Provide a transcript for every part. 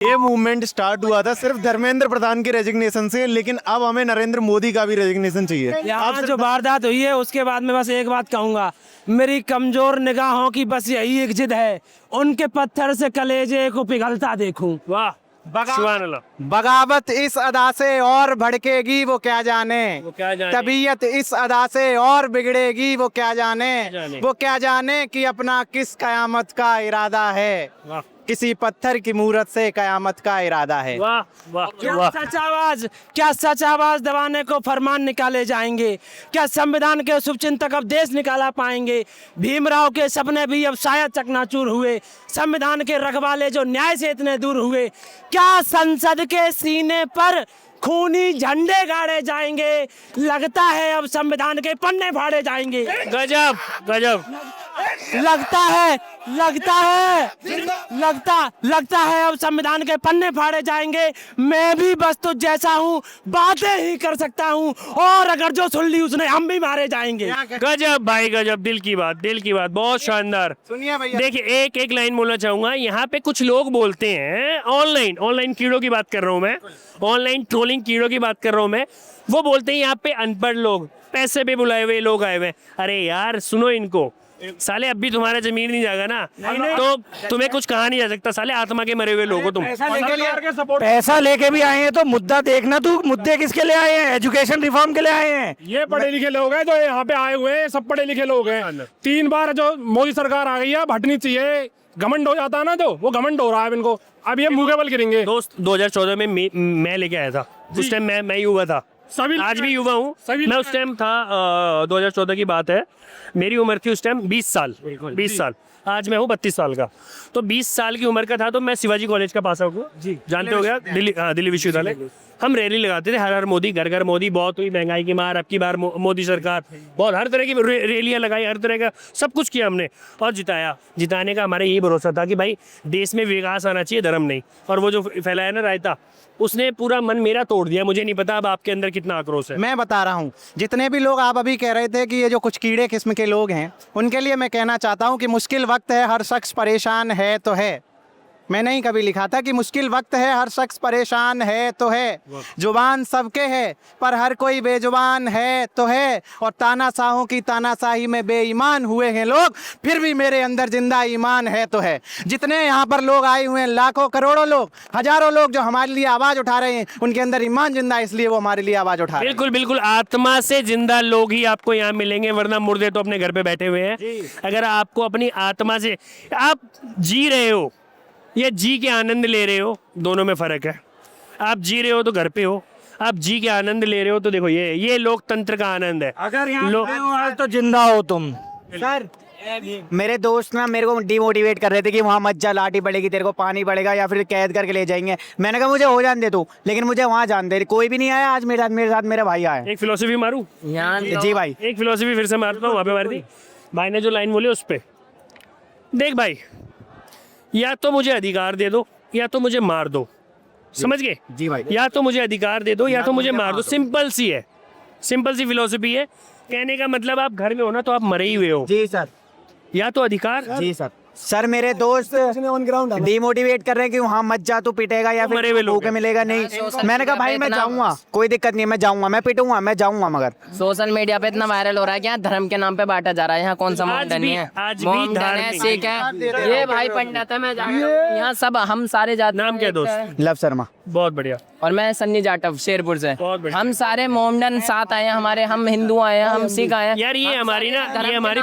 ये movement start हुआ था सिर्फ धर्मेंद्र प्रधान के रेजिग्नेशन से, लेकिन अब हमें नरेंद्र मोदी का भी रेजिग्नेशन चाहिए। यहाँ जो वारदात हुई है उसके बाद में बस एक बात कहूंगा, मेरी कमजोर निगाहों की बस यही एक जिद है, उनके पत्थर से कलेजे को पिघलता देखूं। वाह, बगावत इस अदा से और भड़केगी वो क्या जाने, तबीयत इस अदा से और बिगड़ेगी वो क्या जाने, वो क्या जाने कि अपना किस कयामत का इरादा है, किसी पत्थर की मूरत से कयामत का इरादा है। वाह वाह क्या सच आवाज दबाने को फरमान निकाले जाएंगे, क्या संविधान के शुभचिंतक अब देश निकाला पाएंगे। भीमराव के सपने भी अब शायद चकनाचूर हुए, संविधान के रखवाले जो न्याय से इतने दूर हुए। क्या संसद के सीने पर खूनी झंडे गाड़े जाएंगे, लगता है अब संविधान के पन्ने फाड़े जाएंगे। गजब गजब। लगता है अब संविधान के पन्ने फाड़े जाएंगे। मैं भी बस तो जैसा हूँ बातें ही कर सकता हूँ, और अगर जो सुन ली उसने हम भी मारे जाएंगे। गजब भाई गजब, दिल की बात, बहुत शानदार। सुनिए भैया, देखिए एक लाइन बोलना चाहूंगा। यहाँ पे कुछ लोग बोलते हैं, ऑनलाइन कीड़ों की बात कर रहा हूँ मैं, ऑनलाइन ट्रोलिंग कीड़ों की बात कर रहा हूँ मैं। वो बोलते हैं यहाँ पे अनपढ़ लोग, पैसे पे बुलाए हुए लोग आए हुए। अरे यार सुनो इनको, साले अब भी तुम्हारा जमीन नहीं जाएगा ना, तो तुम्हें कुछ कहा नहीं जा सकता। साले आत्मा के मरे हुए लोग हो तुम। पैसा लेके भी आए हैं तो मुद्दा देखना, तू मुद्दे किसके लिए आए हैं? एजुकेशन रिफॉर्म के लिए आए हैं। ये पढ़े लिखे लोग हैं जो यहाँ पे आए हुए हैं, सब पढ़े लिखे लोग हैं। 3 बार जो मोदी सरकार आ गई है, अब हटनी चाहिए। घमंड हो जाता है ना, जो वो घमंड हो रहा है इनको, अब ये मुंह के बल गिरेंगे। दोस्त 2014 में मैं लेके आया था, उस टाइम मैं युवा था, आज भी युवा हूँ। मैं उस टाइम था 2014 की बात है, मेरी उम्र थी उस टाइम 20 साल। आज मैं हूँ 32 साल का। तो 20 साल की उम्र का था तो मैं शिवाजी कॉलेज का पास आउट हूँ, जानते हो गया, दिल्ली विश्वविद्यालय। हम रैली लगाते थे, हर हर मोदी, घर घर मोदी। बहुत हुई महंगाई की मार, अब की बार मोदी सरकार, बहुत हर तरह की रैलियां लगाई, हर तरह का सब कुछ किया हमने और जिताया। जिताने का हमारा यही भरोसा था कि भाई देश में विकास आना चाहिए, धर्म नहीं। और वो जो फैलाया ना रायता, उसने पूरा मन मेरा तोड़ दिया। मुझे नहीं पता अब आपके अंदर कितना आक्रोश है। मैं बता रहा हूँ, जितने भी लोग आप अभी कह रहे थे कि ये जो कुछ कीड़े किस्म के लोग हैं, उनके लिए मैं कहना चाहता हूँ कि मुश्किल वक्त है, हर शख्स परेशान है तो है। मैंने ही कभी लिखा था कि मुश्किल वक्त है, हर शख्स परेशान है तो है। जुबान सबके है पर हर कोई बेजुबान है तो है। और तानाशाहों की तानाशाही में बेईमान हुए हैं लोग, फिर भी मेरे अंदर जिंदा ईमान है तो है। जितने यहाँ पर लोग आए हुए हैं, लाखों करोड़ों लोग, हजारों लोग जो हमारे लिए आवाज उठा रहे हैं, उनके अंदर ईमान जिंदा, इसलिए वो हमारे लिए आवाज उठा रहे हैं। बिल्कुल आत्मा से जिंदा लोग ही आपको यहाँ मिलेंगे, वरना मुर्दे तो अपने घर पे बैठे हुए हैं। अगर आपको अपनी आत्मा से आप जी रहे हो या जी के आनंद ले रहे हो, दोनों में फर्क है। आप जी रहे हो तो घर पे हो, आप जी के आनंद ले रहे हो तो देखो ये लोकतंत्र का आनंद है। अगर यहाँ तो जिंदा हो तुम। सर, मेरे दोस्त ना मेरे को डिमोटिवेट कर रहे थे कि वहाँ मत जा, लाठी पड़ेगी, तेरे को पानी पड़ेगा या फिर कैद करके ले जाएंगे। मैंने कहा मुझे हो जान दे तू, लेकिन मुझे वहाँ जान दे। कोई भी नहीं आया आज मेरे साथ मेरा भाई आया। एक फिलोसफी मारूं जी भाई, एक फिलोसफी फिर से मारता हूँ। वहाँ पे मारी थी भाई ने जो लाइन बोली उस पे, देख भाई, या तो मुझे अधिकार दे दो या तो मुझे मार दो, समझ गए? जी भाई, या तो मुझे अधिकार दे दो या तो मुझे मार दो। सिंपल सी फिलोसफी है। कहने का मतलब आप घर में हो ना तो आप मरे ही हुए हो। जी सर, या तो अधिकार। जी सर, मेरे दोस्त डिमोटिवेट कर रहे हैं कि वहाँ मत जा, तू पिटेगा या फिर भूखे मिलेगा नहीं। मैंने कहा भाई मैं जाऊंगा, कोई दिक्कत नहीं है, मैं जाऊंगा, मैं पिटूंगा, मैं जाऊंगा। मगर सोशल मीडिया पे इतना वायरल हो रहा है कि यहाँ धर्म के नाम पे बांटा जा रहा है। यहाँ कौन सा मोमडन है, मोमडन है, सिख है, ये भाई पंडित है, मैं यहाँ सब हम सारे जात। नाम क्या दोस्त? लव शर्मा। बहुत बढ़िया। और मैं सन्नी जाटव शेरपुर से। बहुत बढ़िया। हम सारे मोमडन साथ आए हैं हमारे, हम हिंदू आए हैं, हम सिख आए हैं। यार ये हमारी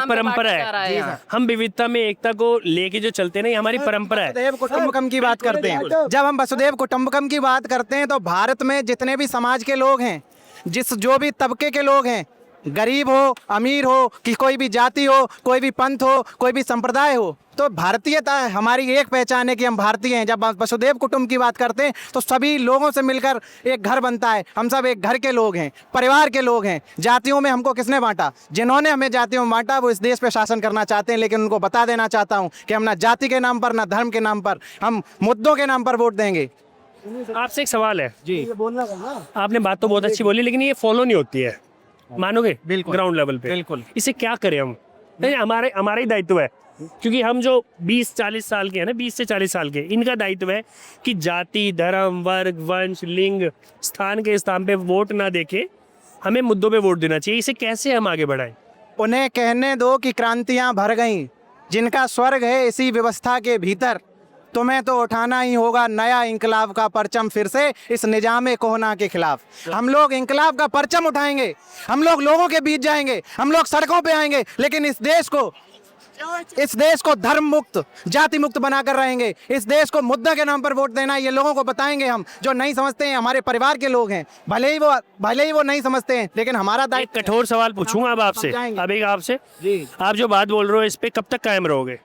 परंपरा है। हम विविधता में एकता को लेके जो चलते हैं ना, ये हमारी परंपरा है। वसुदेव कुटुंबकम की बात करते हैं, जब हम वसुदेव कुटुंबकम की बात करते हैं तो भारत में जितने भी समाज के लोग हैं, जो भी तबके के लोग हैं, गरीब हो, अमीर हो, कि कोई भी जाति हो, कोई भी पंथ हो, कोई भी संप्रदाय हो, तो भारतीयता हमारी एक पहचान है कि हम भारतीय हैं। जब वसुदेव कुटुंब की बात करते हैं तो सभी लोगों से मिलकर एक घर बनता है। हम सब एक घर के लोग हैं, परिवार के लोग हैं। जातियों में हमको किसने बांटा? जिन्होंने हमें जातियों में बांटा वो इस देश पे शासन करना चाहते हैं, लेकिन उनको बता देना चाहता हूँ कि हम ना जाति के नाम पर, ना धर्म के नाम पर, हम मुद्दों के नाम पर वोट देंगे। आपसे एक सवाल है जी, आपने बात तो बहुत अच्छी बोली, लेकिन ये फॉलो नहीं होती है, मानोगे? बिल्कुल, ग्राउंड लेवल पे। बिल्कुल। इसे क्या करें हम? हमारा ही दायित्व है क्योंकि हम जो 20-40 साल के हैं ना, 20 से 40 साल के, इनका दायित्व है कि जाति, धर्म, वर्ग, वंश, लिंग, स्थान के स्थान पे वोट ना देके हमें मुद्दों पे वोट देना चाहिए। इसे कैसे हम आगे बढ़ाएं? उन्हें कहने दो कि क्रांतियां भर गईं, जिनका स्वर्ग है इसी व्यवस्था के भीतर। तुम्हें तो उठाना ही होगा नया इंकलाब का परचम फिर से इस निजाम कोहना के खिलाफ। हम लोग इंकलाब का परचम उठाएंगे, हम लोग लोगों के बीच जाएंगे, हम लोग सड़कों पे आएंगे, लेकिन इस देश को धर्म मुक्त, जाति मुक्त बनाकर रहेंगे। इस देश को मुद्दा के नाम पर वोट देना, ये लोगों को बताएंगे हम, जो नहीं समझते हैं, हमारे परिवार के लोग हैं, भले ही वो नहीं समझते हैं, लेकिन हमारा एक दायित्व। कठोर सवाल पूछूंगा अब आपसे, आपसे जी। आप जो बात बोल रहे हो इस पे कब तक कायम रहोगे?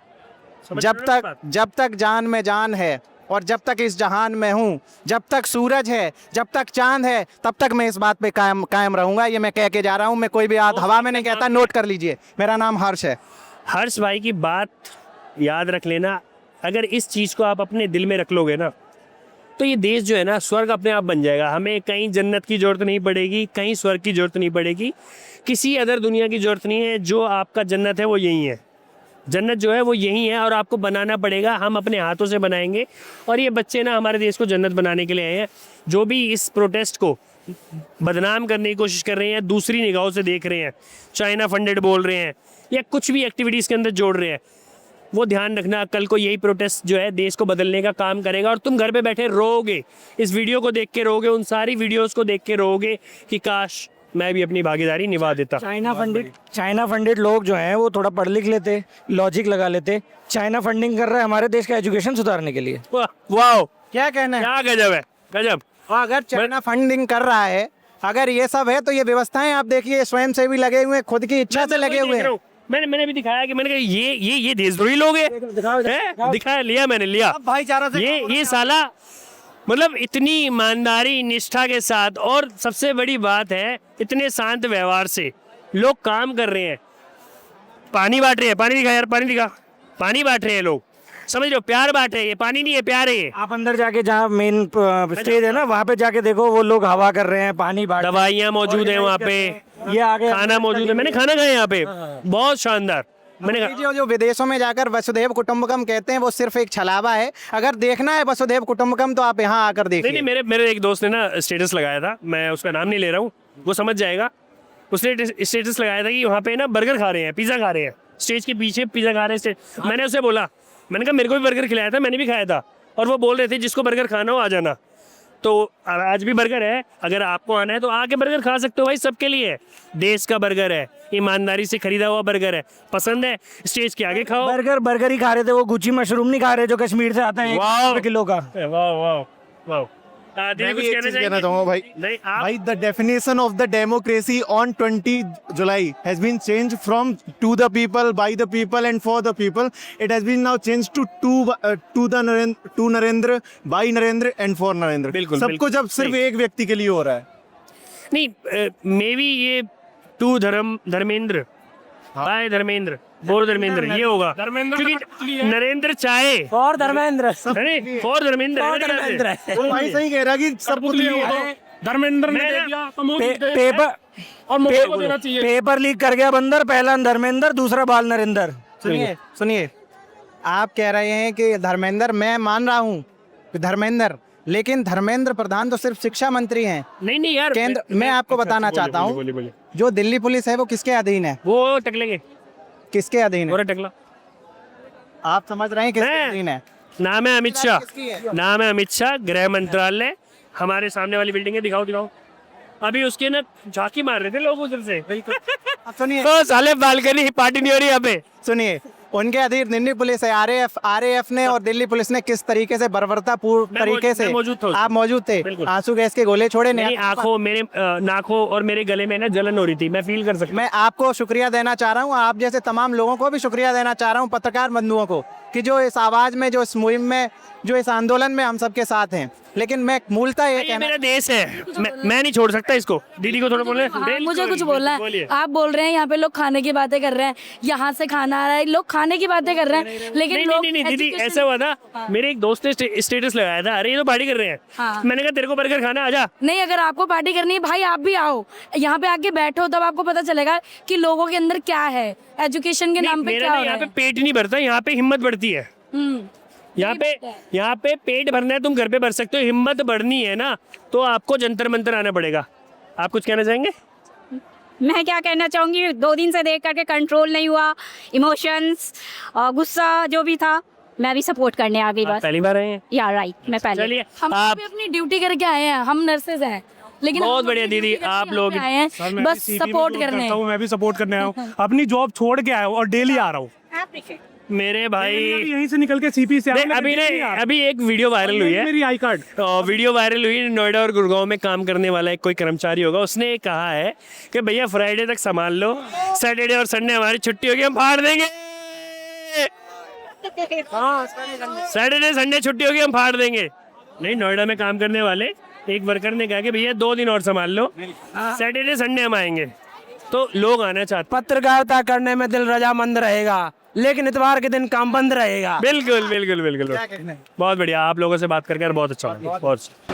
जब तक जान में जान है और जब तक इस जहान में हूँ, जब तक सूरज है, जब तक चांद है, तब तक मैं इस बात पे कायम रहूंगा। ये मैं कह के जा रहा हूँ, मैं कोई भी हवा में नहीं कहता, नोट कर लीजिए। मेरा नाम हर्ष है। हर्ष भाई की बात याद रख लेना। अगर इस चीज़ को आप अपने दिल में रख लोगे ना, तो ये देश जो है ना, स्वर्ग अपने आप बन जाएगा। हमें कहीं जन्नत की जरूरत नहीं पड़ेगी, कहीं स्वर्ग की जरूरत नहीं पड़ेगी, किसी अदर दुनिया की जरूरत नहीं है। जो आपका जन्नत है वो यही है, जन्नत जो है वो यही है, और आपको बनाना पड़ेगा। हम अपने हाथों से बनाएंगे। और ये बच्चे ना हमारे देश को जन्नत बनाने के लिए आए हैं। जो भी इस प्रोटेस्ट को बदनाम करने की कोशिश कर रहे हैं, दूसरी निगाहों से देख रहे हैं, चाइना फंडेड बोल रहे हैं, या कुछ भी एक्टिविटीज़ के अंदर जोड़ रहे हैं, वो ध्यान रखना, कल को यही प्रोटेस्ट जो है देश को बदलने का काम करेगा। और तुम घर पे बैठे रोओगे, इस वीडियो को देख के रोओगे, उन सारी वीडियोज़ को देख के रोओगे कि काश मैं भी अपनी भागीदारी निभा देता। चाइना फंडेड लोग जो हैं वो थोड़ा पढ़ लिख लेते, लॉजिक लगा लेते। चाइना फंडिंग कर रहा है हमारे देश का एजुकेशन सुधारने के लिए। वाह, क्या कहना है? क्या गजब है, गजब। और अगर चाइना फंडिंग कर रहा है, अगर ये सब है, तो ये व्यवस्थाएं आप देखिए, स्वयं से भी लगे हुए हैं, खुद की इच्छा से लगे हुए हैं। मैंने भी दिखाया कि मैंने कहा ये देशद्रोही लोग हैं। दिखाया, लिया मैंने, लिया भाईचारा से ये साला, मतलब इतनी ईमानदारी, निष्ठा के साथ, और सबसे बड़ी बात है इतने शांत व्यवहार से लोग काम कर रहे हैं। पानी बांट रहे हैं, पानी दिखा यार, पानी दिखा, पानी बांट रहे हैं लोग, समझ लो, प्यार बांट रहे हैं। ये पानी नहीं है, प्यार है ये। आप अंदर जाके, जहाँ मेन स्टेज है ना, वहाँ पे जाके देखो, वो लोग हवा कर रहे हैं, पानी बांट, दवाइयाँ मौजूद है वहाँ पे, ये आगे खाना मौजूद है। मैंने खाना खाया यहाँ पे, बहुत शानदार। मैंने जो विदेशों में जाकर वसुधैव कुटुंबकम कहते हैं, वो सिर्फ एक छलावा है। अगर देखना है वसुधैव कुटुंबकम, तो आप यहाँ आकर देखिए। नहीं, मेरे एक दोस्त ने ना स्टेटस लगाया था, मैं उसका नाम नहीं ले रहा हूँ, वो समझ जाएगा। उसने स्टेटस लगाया था कि वहाँ पे ना बर्गर खा रहे हैं, पिज़्ज़ा खा रहे हैं, स्टेज के पीछे पिज़्ज़ा खा रहे हैं। मैंने उसे बोला, मैंने कहा मेरे को भी बर्गर खिलाया था, मैंने भी खाया था, और वो बोल रहे थे जिसको बर्गर खाना हो आ जाना। तो आज भी बर्गर है, अगर आपको आना है तो आके बर्गर खा सकते हो भाई, सबके लिए है। देश का बर्गर है, ईमानदारी से खरीदा हुआ बर्गर है, पसंद है स्टेज के आगे खाओ। बर्गर ही खा रहे थे, वो गुची मशरूम नहीं खा रहे जो कश्मीर से आता है 1 किलो का। वाह वाह वाह। मैं भी एक चीज कहना चाहूंगा भाई, भाई the definition of the democracy on 20 July has been change from to the people, by the people and for the people. It has been now change to Narendra, by Narendra and for Narendra. बिल्कुल, सब कुछ अब सिर्फ एक व्यक्ति के लिए हो रहा है। नहीं, मे बी ये to Dharmendra, by Dharmendra, for Dharmendra, ये होगा, क्योंकि नरेंद्र चाहे और धर्मेंद्र, फॉर धर्मेंद्र। वो भाई सही कह रहा कि सब कुछ धर्मेंद्र ने दे दिया तो मोदी दे, और मोदी को देना चाहिए। पेपर लीक कर गया बंदर, पहला धर्मेंद्र, दूसरा बाल नरेंद्र। सुनिए, आप कह रहे हैं कि धर्मेंद्र, मैं मान रहा हूँ धर्मेंद्र, लेकिन धर्मेंद्र प्रधान तो सिर्फ शिक्षा मंत्री हैं। नहीं यार, केंद्र, मैं आपको बताना चाहता हूँ, जो दिल्ली पुलिस है वो किसके अधीन है? वो टकले के, किसके अधीन है? टकला, आप समझ रहे हैं किसके अधीन है? नाम है अमित शाह, नाम है अमित शाह, गृह मंत्रालय। हमारे सामने वाली बिल्डिंग है, दिखाओ। अभी उसके ना झांकी मार रहे थे लोग उधर से। सुनिए, तो साले बालकनी पार्टी नहीं हो रही यहाँ पे। सुनिए, उनके अधीन दिल्ली पुलिस है, आरएएफ ने और दिल्ली पुलिस ने किस तरीके से बर्बरतापूर्ण तरीके से, आप मौजूद थे, आंसू गैस के गोले छोड़े, मेरी आंखों, मेरे नाकों और मेरे गले में ना जलन हो रही थी, मैं फील कर सकता। मैं आपको शुक्रिया देना चाह रहा हूँ, आप जैसे तमाम लोगों को भी शुक्रिया देना चाह रहा हूँ, पत्रकार बंधुओं को, कि जो इस आवाज में, जो इस मुहिम में, जो इस आंदोलन में हम सबके साथ हैं। लेकिन मैं मूलतः ये ये कहना मेरा देश है, मैं नहीं छोड़ सकता इसको। दीदी को थोड़ा बोले। हाँ, मुझे बिल्कुल, कुछ बोलना बोलिए। है। आप बोल रहे हैं यहाँ पे लोग खाने की बातें कर रहे हैं, यहाँ से खाना आ रहा है, लोग खाने की बातें कर रहे हैं, लेकिन नहीं लोग नहीं नहीं दीदी, education- ऐसा हुआ था, मेरे एक दोस्त ने स्टेटस लगाया था, अरे ये तो पार्टी कर रहे हैं। हाँ। मैंने कहा तेरे को बर्गर खाना, आजा। नहीं, अगर आपको पार्टी करनी है भाई आप भी आओ, यहाँ पे आके बैठो, तब आपको पता चलेगा कि लोगों के अंदर क्या है, एजुकेशन के नाम पे मेरा क्या ना हो रहा यहाँ पे है। पेट नहीं भरता, यहाँ पे हिम्मत बढ़ती है। हम्म, यहाँ पे पेट भरना है, तुम घर पे भर सकते हो, हिम्मत बढ़नी है ना तो आपको जंतर मंतर आना पड़ेगा। आप कुछ कहना चाहेंगे? मैं क्या कहना चाहूंगी, 2 दिन से देख करके कंट्रोल नहीं हुआ, इमोशंस और गुस्सा जो भी था, मैं भी सपोर्ट करने आ गई। आप बस पहली बार आए हैं? या राइट, मैं पहले चलिए हम आप भी अपनी ड्यूटी करके आए हैं, हम नर्सेज हैं, लेकिन बहुत हम बढ़िया अपनी दीदी, duty करके आप यहाँ लोग पे आए हैं बस सपोर्ट करने। मैं भी सपोर्ट करने आया हूँ, अपनी जॉब छोड़ के आया हूँ और डेली आ रहा हूँ। मेरे भाई यहीं से निकल के सीपी से नहीं, अभी एक वीडियो वायरल हुई है, मेरी आई कार्ड। वीडियो वायरल हुई, नोएडा और गुड़गांव में काम करने वाला एक कोई कर्मचारी होगा, उसने कहा है कि भैया फ्राइडे तक संभाल लो, सैटरडे और संडे हमारी छुट्टी होगी, हम फाड़ देंगे। सैटरडे संडे छुट्टी होगी, हम फाड़ देंगे। नहीं, नोएडा में काम करने वाले एक वर्कर ने कहा कि भैया 2 दिन और संभाल लो, सैटरडे संडे हम आएंगे। तो लोग आना चाहते। पत्रकारिता करने में दिल रजामंद रहेगा, लेकिन इतवार के दिन काम बंद रहेगा। बिल्कुल बिल्कुल बिल्कुल, बहुत बढ़िया, आप लोगों से बात करके बहुत अच्छा लगा, बहुत अच्छा।